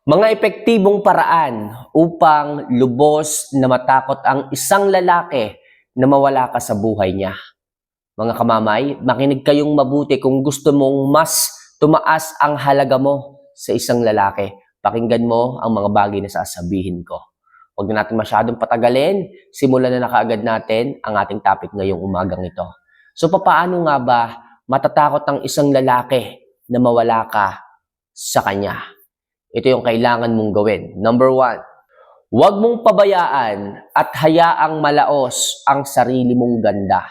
Mga epektibong paraan upang lubos na matakot ang isang lalaki na mawala ka sa buhay niya. Mga kamamay, makinig kayong mabuti kung gusto mong mas tumaas ang halaga mo sa isang lalaki. Pakinggan mo ang mga bagay na sasabihin ko. Huwag na natin masyadong patagalin. Simulan na kaagad natin ang ating topic ngayong umagang ito. So, paano nga ba matatakot ang isang lalaki na mawala ka sa kanya? Ito yung kailangan mong gawin. Number 1, huwag mong pabayaan at hayaang malaos ang sarili mong ganda.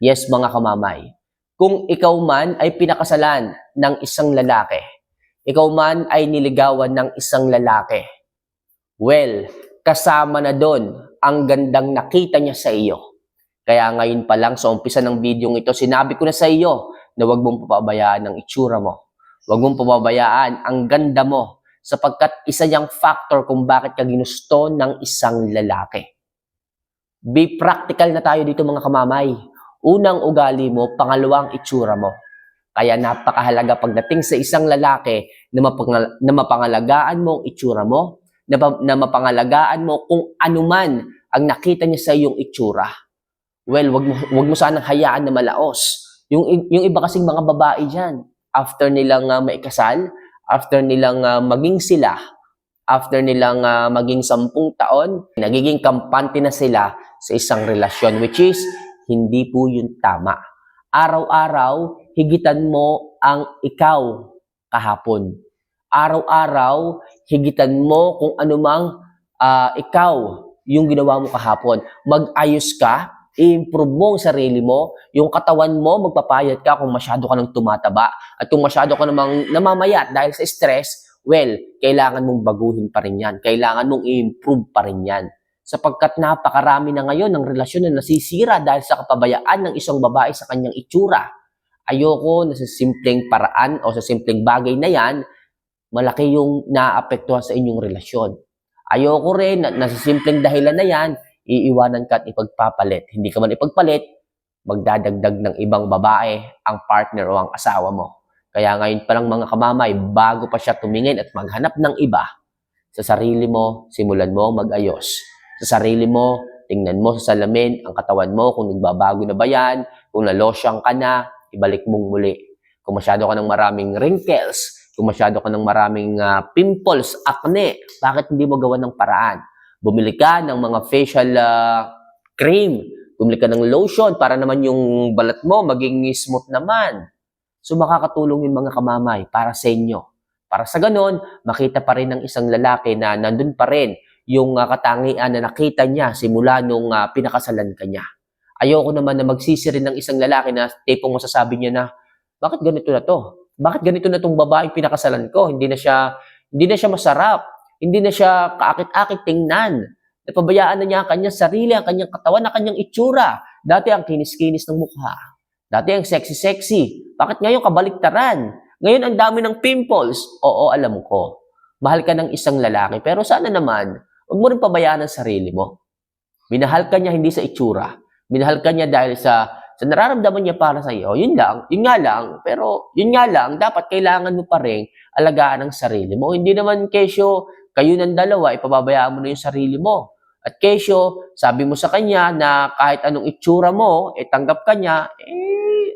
Yes, mga kamamay. Kung ikaw man ay pinakasalan ng isang lalaki, ikaw man ay niligawan ng isang lalaki, well, kasama na doon ang gandang nakita niya sa iyo. Kaya ngayon pa lang sa umpisa ng video ito, sinabi ko na sa iyo na huwag mong papabayaan ang itsura mo. Huwag mong papabayaan ang ganda mo sapagkat isa niyang factor kung bakit ka ginusto ng isang lalaki. Be practical na tayo dito mga kamamay. Unang ugali mo, pangalawang itsura mo. Kaya napakahalaga pagdating sa isang lalaki na mapangalagaan mo ang itsura mo, na mapangalagaan mo kung anuman ang nakita niya sa iyong itsura. Well, wag mo sanang hayaan na malaos. Yung iba kasing mga babae dyan, after nilang maikasal, after nilang maging sila, after nilang maging 10 taon, nagiging kampante na sila sa isang relasyon, which is, hindi po yun tama. Araw-araw, higitan mo ang ikaw kahapon. Araw-araw, higitan mo kung anumang ikaw yung ginawa mo kahapon. Mag-ayos ka, i-improve mo ang sarili mo, yung katawan mo, magpapayat ka kung masyado ka nang tumataba at kung masyado ka namang namamayat dahil sa stress, well, kailangan mong baguhin pa rin yan. Kailangan mong i-improve pa rin yan. Sapagkat napakarami na ngayon ng relasyon na nasisira dahil sa kapabayaan ng isang babae sa kanyang itsura. Ayoko na sa simpleng paraan o sa simpleng bagay na yan, malaki yung naapektuhan sa inyong relasyon. Ayoko rin na sa simpleng dahilan na yan, iiwanan ka at ipagpapalit. Hindi ka man ipagpalit, magdadagdag ng ibang babae ang partner o ang asawa mo. Kaya ngayon pa lang mga kamamay, bago pa siya tumingin at maghanap ng iba, sa sarili mo, simulan mo mag-ayos. Sa sarili mo, tingnan mo sa salamin ang katawan mo, kung nagbabago na ba yan, kung nalosyang ka na, ibalik mong muli. Kung masyado ka ng maraming wrinkles, kung masyado ka ng maraming pimples, acne, bakit hindi mo gawa ng paraan? Bumili ka ng mga facial cream, bumili ka ng lotion para naman yung balat mo maging smooth naman. So makakatulong yung mga kamamay para sa inyo. Para sa ganon, makita pa rin ng isang lalaki na nandun pa rin yung katangian na nakita niya simula nung pinakasalan ka niya. Ayoko naman na magsisi rin ng isang lalaki na tipong masasabi niya na, bakit ganito na to? Bakit ganito na tong babaeng pinakasalan ko? Hindi na siya masarap. Hindi na siya kaakit-akit tingnan. Napabayaan na niya ang kanyang sarili, ang kanyang katawan, ang kanyang itsura. Dati ang kinis-kinis ng mukha. Dati ang sexy-sexy. Bakit ngayon kabaliktaran? Ngayon ang dami ng pimples. Oo, alam ko. Mahal ka ng isang lalaki. Pero sana naman, huwag mo rin pabayaan ang sarili mo. Minahal ka niya hindi sa itsura. Minahal ka niya dahil sa nararamdaman niya para sa iyo. Yun nga lang. Pero yun nga lang, dapat kailangan mo pa rin alagaan ang sarili mo. Hindi naman kesyo kayo ng dalawa, ipababayaan mo na yung sarili mo. At kesyo, sabi mo sa kanya na kahit anong itsura mo, tanggap ka niya,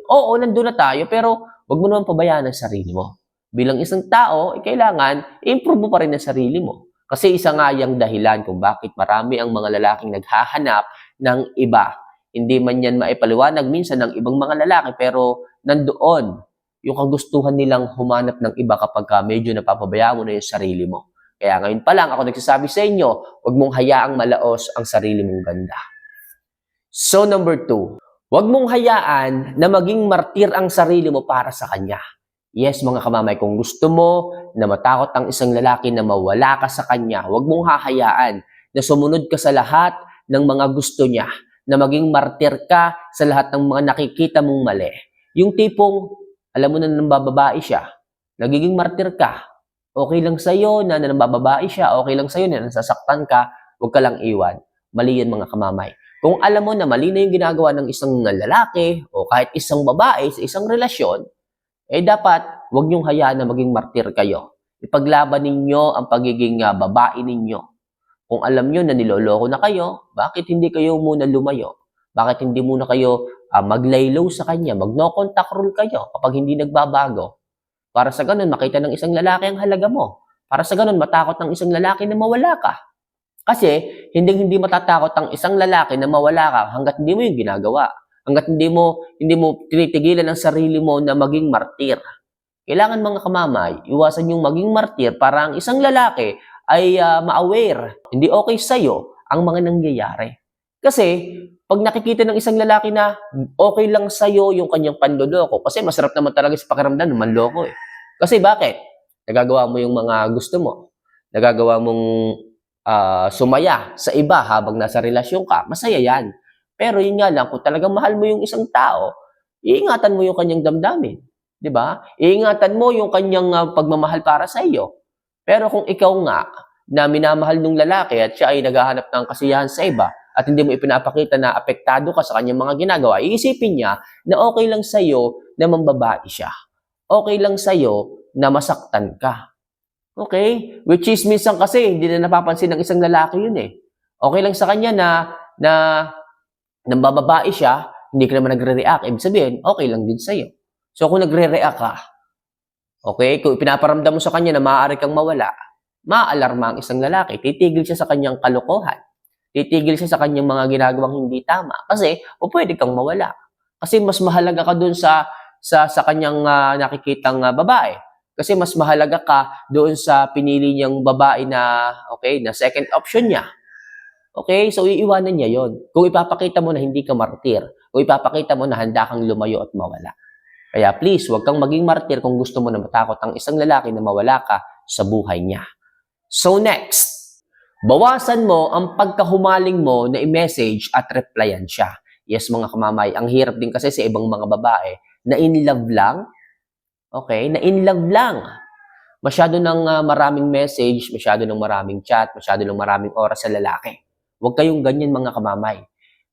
oo, nandun na tayo, pero wag mo naman pabayaan ang sarili mo. Bilang isang tao, kailangan, improve mo pa rin ang sarili mo. Kasi isa nga yung dahilan kung bakit marami ang mga lalaking naghahanap ng iba. Hindi man yan maipaliwanag minsan ng ibang mga lalaki, pero nandoon yung kagustuhan nilang humanap ng iba kapag medyo napapabayaan mo na yung sarili mo. Kaya ngayon pa lang ako nagsasabi sa inyo, huwag mong hayaang malaos ang sarili mong ganda. So number 2, huwag mong hayaan na maging martir ang sarili mo para sa kanya. Yes mga kamamay, kung gusto mo na matakot ang isang lalaki na mawala ka sa kanya, huwag mong hahayaan na sumunod ka sa lahat ng mga gusto niya, na maging martir ka sa lahat ng mga nakikita mong mali. Yung tipong, alam mo na nambababae siya, nagiging martir ka. Okay lang sa'yo na nambababae siya, okay lang sa'yo na nasasaktan ka, huwag ka lang iwan. Mali yan mga kamamay. Kung alam mo na mali na yung ginagawa ng isang lalaki o kahit isang babae sa isang relasyon, dapat huwag niyong hayaan na maging martir kayo. Ipaglaban ninyo ang pagiging babae ninyo. Kung alam nyo na niloloko na kayo, bakit hindi kayo muna lumayo? Bakit hindi muna kayo maglaylo sa kanya, mag-no contact rule kayo kapag hindi nagbabago? Para sa ganun, makita ng isang lalaki ang halaga mo. Para sa ganun, matakot ng isang lalaki na mawala ka. Kasi, hindi matatakot ang isang lalaki na mawala ka hanggat hindi mo yung ginagawa. Hanggat hindi mo tinitigilan ang sarili mo na maging martir. Kailangan mga kamamay, iwasan yung maging martir para ang isang lalaki ay ma-aware. Hindi okay sa'yo ang mga nangyayari. Kasi, pag nakikita ng isang lalaki na okay lang sa'yo yung kanyang panloloko, kasi masarap naman talaga sa pakiramdam ng manloko eh. Kasi bakit? Nagagawa mo yung mga gusto mo. Nagagawa mong sumaya sa iba habang nasa relasyon ka. Masaya yan. Pero yun nga lang, kung talagang mahal mo yung isang tao, iingatan mo yung kanyang damdamin. 'Di ba? Iingatan mo yung kanyang pagmamahal para sa iyo. Pero kung ikaw nga na minamahal ng lalaki at siya ay naghahanap ng kasiyahan sa iba at hindi mo ipinapakita na apektado ka sa kanyang mga ginagawa, iisipin niya na okay lang sa iyo na mambabae siya. Okay lang sa iyo na masaktan ka. Okay? Which is minsan kasi hindi na napapansin ng isang lalaki yun eh. Okay lang sa kanya na nambababae siya, hindi ka naman nagre-react. Ibig sabihin, okay lang din sa iyo. So, kung nagre-react ka, okay, kung pinaparamdam mo sa kanya na maaari kang mawala, maaalarma ang isang lalaki. Titigil siya sa kanyang kalokohan. Titigil siya sa kanyang mga ginagawang hindi tama. Kasi, pwede kang mawala. Kasi mas mahalaga ka dun sa kanyang nakikitang babae. Kasi mas mahalaga ka doon sa pinili niyang babae na, okay, na second option niya. Okay? So, iiwanan niya yon. Kung ipapakita mo na hindi ka martir, kung ipapakita mo na handa kang lumayo at mawala. Kaya please, huwag kang maging martir kung gusto mo na matakot ang isang lalaki na mawala ka sa buhay niya. So next, bawasan mo ang pagkahumaling mo na i-message at replyan siya. Yes mga kamamay, ang hirap din kasi sa ibang mga babae na in love lang. Okay, na in love lang. Masyado ng maraming message, masyado ng maraming chat, masyado ng maraming oras sa lalaki. Huwag kayong ganyan mga kamamay.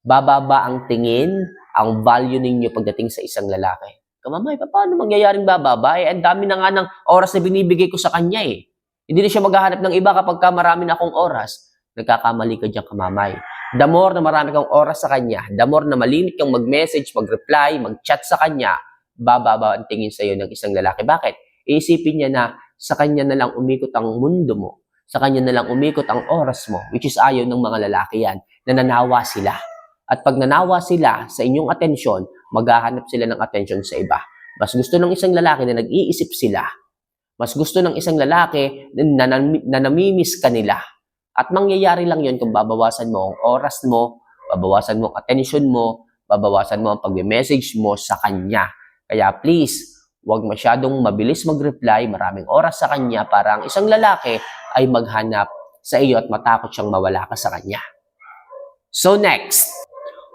Bababa ang tingin, ang value ninyo pagdating sa isang lalaki. Kamamay, paano mangyayaring bababa? Ang dami na nga ng oras na binibigay ko sa kanya eh. Hindi na siya maghahanap ng iba kapag marami na akong oras. Nagkakamali ka dyan, kamamay. The more na marami kang oras sa kanya, the more na malimit kang mag-message, mag-reply, mag-chat sa kanya, bababa ang tingin sa'yo ng isang lalaki. Bakit? Iisipin niya na sa kanya na lang umikot ang mundo mo. Sa kanya na lang umikot ang oras mo, which is ayaw ng mga lalaki yan, na nanawa sila. At pag nanawa sila sa inyong atensyon, maghahanap sila ng atensyon sa iba. Mas gusto ng isang lalaki na nag-iisip sila. Mas gusto ng isang lalaki na namimiss ka nila. At mangyayari lang yon kung babawasan mo ang oras mo, babawasan mo ang atensyon mo, babawasan mo ang pag-message mo sa kanya. Kaya please, huwag masyadong mabilis mag-reply, maraming oras sa kanya para ang isang lalaki ay maghanap sa iyo at matakot siyang mawala ka sa kanya. So next,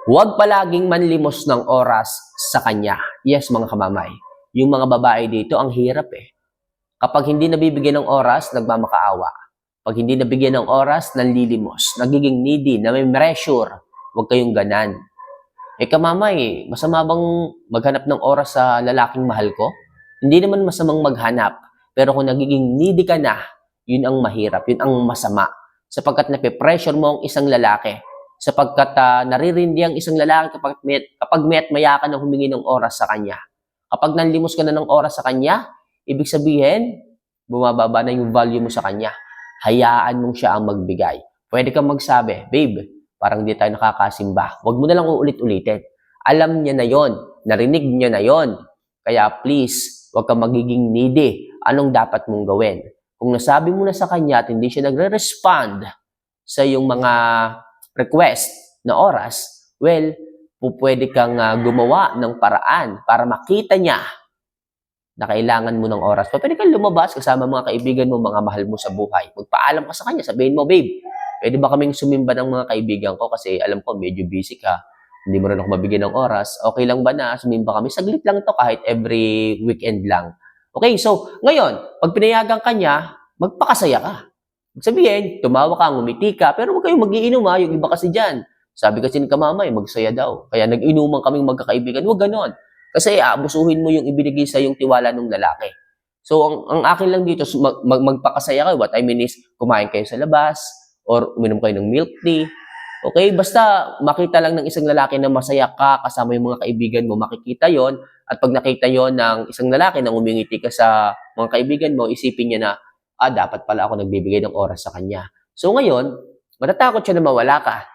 huwag palaging manlimos ng oras sa kanya. Yes, mga kamamay. Yung mga babae dito, ang hirap eh. Kapag hindi nabibigyan ng oras, nagmamakaawa. Pag hindi nabigyan ng oras, nanlilimos. Nagiging needy, na may pressure. Huwag kayong ganan. Kamamay, masama bang maghanap ng oras sa lalaking mahal ko? Hindi naman masamang maghanap. Pero kung nagiging needy ka na, yun ang mahirap, yun ang masama. Sapagkat nape-pressure mo ang isang lalaki. Sapagkat naririndi ang isang lalaki kapag maya ka na humingi ng oras sa kanya. Kapag nanlimos ka na ng oras sa kanya, ibig sabihin, bumababa na yung value mo sa kanya. Hayaan mong siya ang magbigay. Pwede kang magsabi, babe, parang di tayo nakakasimba. Huwag mo na lang uulit-ulitin. Alam niya na yon, narinig niya na yon. Kaya please, huwag kang magiging needy. Anong dapat mong gawin? Kung nasabi mo na sa kanya at hindi siya nagre-respond sa iyong mga request na oras, well, pwede kang gumawa ng paraan para makita niya na kailangan mo ng oras. Pwede kang lumabas kasama mga kaibigan mo, mga mahal mo sa buhay. Magpaalam ka sa kanya, sabihin mo, babe, pwede ba kaming sumimba ng mga kaibigan ko kasi alam ko medyo busy ka, hindi mo rin ako mabigyan ng oras. Okay lang ba na sumimba kami? Saglit lang to kahit every weekend lang. Okay, so ngayon, pag pinayagan ka niya, magpakasaya ka. Sabihin, tumawa ka, ngumiti ka, pero huwag kayong magiinom ha, yung iba kasi dyan. Sabi kasi ni kamamay, magsaya daw. Kaya nag-inuman kaming magkakaibigan. Huwag ganon. Kasi aabusuhin mo yung ibinigay sa yung tiwala ng lalaki. So, ang akin lang dito, magpakasaya kayo. What I mean is, kumain kayo sa labas, or uminom kayo ng milk tea. Okay? Basta makita lang ng isang lalaki na masaya ka, kasama yung mga kaibigan mo, makikita yon. At pag nakita yon ng isang lalaki na umingiti ka sa mga kaibigan mo, isipin niya na, dapat pala ako nagbibigay ng oras sa kanya. So ngayon, matatakot siya na mawala ka.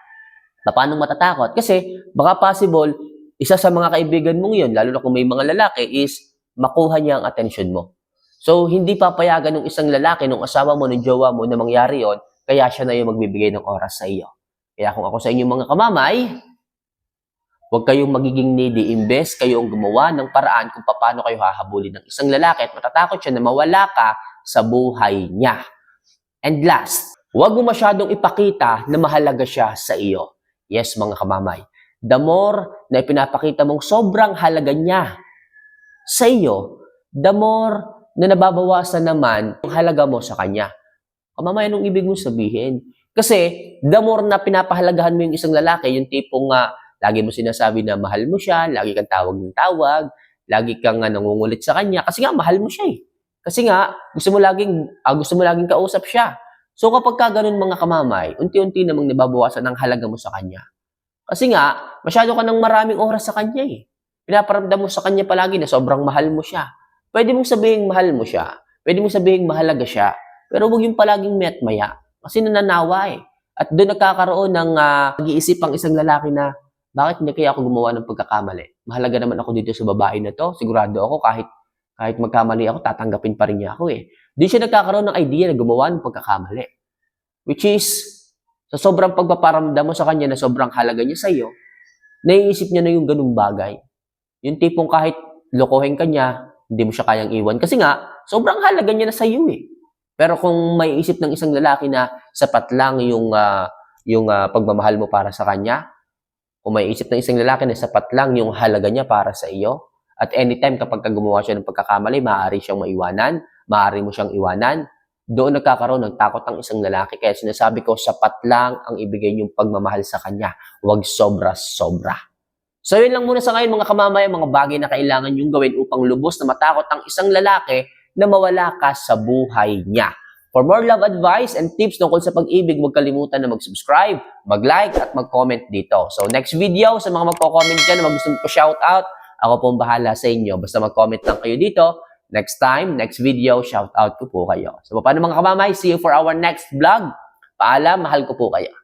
Paano matatakot? Kasi baka possible, isa sa mga kaibigan mong yun, lalo na kung may mga lalaki, is makuha niya ang atensyon mo. So, hindi papayagan ng isang lalaki, ng asawa mo, ng jowa mo na mangyari yon, kaya siya na yung magbibigay ng oras sa iyo. Kaya kung ako sa inyong mga kamamay, huwag kayong magiging needy. Imbes kayong gumawa ng paraan kung paano kayo hahabulin ng isang lalaki at matatakot siya na mawala ka sa buhay niya. And last, huwag mo masyadong ipakita na mahalaga siya sa iyo. Yes, mga kamamay. The more na ipinapakita mong sobrang halaga niya sa iyo, the more na nababawasan naman ang halaga mo sa kanya. Kamamay, anong ibig mong sabihin? Kasi, the more na pinapahalagahan mo yung isang lalaki, yung tipong lagi mo sinasabi na mahal mo siya, lagi kang tawag ng tawag, lagi kang nangungulit sa kanya, kasi nga, mahal mo siya eh. Kasi nga, gusto mo laging kausap siya. So, kapag ka ganun mga kamamay, unti-unti namang nababawasan ang halaga mo sa kanya. Kasi nga, masyado ka ng maraming oras sa kanya eh. Pinaparamdam mo sa kanya palagi na sobrang mahal mo siya. Pwede mong sabihin mahal mo siya. Pwede mong sabihin mahalaga siya. Pero huwag yung palaging met-maya. Kasi nananawa eh. At doon nagkakaroon ng pag-iisip ang isang lalaki na, bakit hindi kaya ako gumawa ng pagkakamali? Mahalaga naman ako dito sa babae na to. Sigurado ako kahit magkamali ako, tatanggapin pa rin niya ako eh. Di siya nagkakaroon ng idea na gumawa ng pagkakamali. Which is, sa sobrang pagpaparamdam mo sa kanya na sobrang halaga niya sa iyo, naiisip niya na yung ganung bagay. Yung tipong kahit lokohin ka niya, hindi mo siya kayang iwan. Kasi nga, sobrang halaga niya na sa iyo eh. Pero kung may isip ng isang lalaki na sapat lang yung pagmamahal mo para sa kanya, kung may isip ng isang lalaki na sapat lang yung halaga niya para sa iyo, at anytime kapag gumawa siya ng pagkakamali, maaari siyang maiwanan, maaari mo siyang iwanan, doon nagkakaroon ng takot ang isang lalaki. Kaya sinasabi ko, sapat lang ang ibigay niyong pagmamahal sa kanya. Huwag sobra-sobra. So yun lang muna sa ngayon mga kamamay, mga bagay na kailangan niyong gawin upang lubos na matakot ang isang lalaki na mawala ka sa buhay niya. For more love advice and tips tungkol sa pag-ibig, huwag kalimutan na mag-subscribe, mag-like at mag-comment dito. So next video, sa mga magko-comment dyan na gusto ko shoutout, ako pong bahala sa inyo. Basta mag-comment lang kayo dito. Next time, next video, shoutout ko po kayo. So paano mga kamamay, see you for our next vlog. Paalam, mahal ko po kayo.